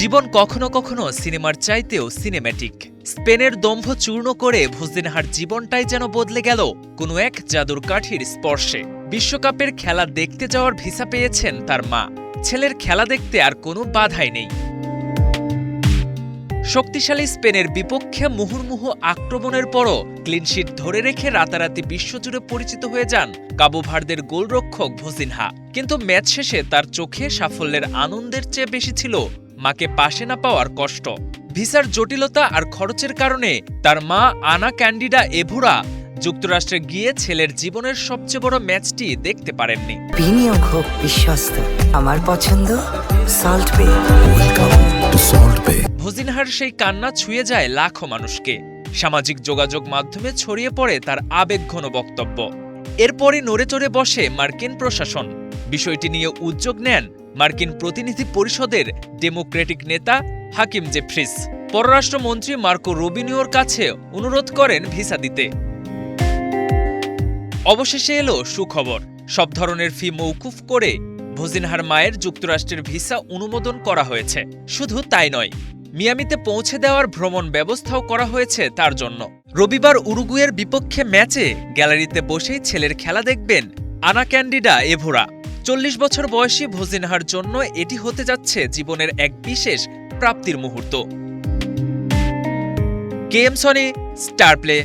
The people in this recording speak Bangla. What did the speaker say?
জীবন কখনো কখনো সিনেমার চাইতেও সিনেম্যাটিক। স্পেনের দম্ভ চূর্ণ করে ভোজিনহার জীবনটাই যেন বদলে গেল কোনো এক জাদুর কাঠির স্পর্শে। বিশ্বকাপের খেলা দেখতে যাওয়ার ভিসা পেয়েছেন তার মা। ছেলের খেলা দেখতে আর কোনো বাধাই নেই। শক্তিশালী স্পেনের বিপক্ষে মুহুর্মুহু আক্রমণের পরও ক্লিনশিট ধরে রেখে রাতারাতি বিশ্বজুড়ে পরিচিত হয়ে যান কাবো ভার্দের গোলরক্ষক ভোজিনহা। কিন্তু ম্যাচ শেষে তার চোখে সাফল্যের আনন্দের চেয়ে বেশি ছিল মাকে পাশে না পাওয়ার কষ্ট। ভিসার জটিলতা আর খরচের কারণে তার মা আনা ক্যান্ডিডা এভোরা যুক্তরাষ্ট্রে গিয়ে ছেলের জীবনের সবচেয়ে বড় ম্যাচটি দেখতে পারেননি। বিনিয়োগ হোক বিশ্বস্ত, আমার পছন্দ সল্ট বে। ভোজিনহার সেই কান্না ছুঁয়ে যায় লাখো মানুষকে। সামাজিক যোগাযোগ মাধ্যমে ছড়িয়ে পড়ে তার আবেগঘন বক্তব্য। এরপরই নড়েচড়ে বসে মার্কিন প্রশাসন। বিষয়টি নিয়ে উদ্যোগ নেন মার্কিন প্রতিনিধি পরিষদের ডেমোক্রেটিক নেতা হাকিম জেফ্রিস। পররাষ্ট্রমন্ত্রী মার্কো রুবিনিওর কাছে অনুরোধ করেন ভিসা দিতে। অবশেষে এলো সুখবর। সব ধরনের ফি মওকুফ করে ভোজিনহার মায়ের যুক্তরাষ্ট্রের ভিসা অনুমোদন করা হয়েছে। শুধু তাই নয়, মিয়ামিতে পৌঁছে দেওয়ার ভ্রমণ ব্যবস্থাও করা হয়েছে তার জন্য। রবিবার উরুগুয়ের বিপক্ষে ম্যাচে গ্যালারিতে বসেই ছেলের খেলা দেখবেন আনা ক্যান্ডিডা এভোরা। 40 বছর বয়সী ভোজিনহার জন্য এটি হতে যাচ্ছে জীবনের এক বিশেষ প্রাপ্তির মুহূর্ত। KM Sony, star play.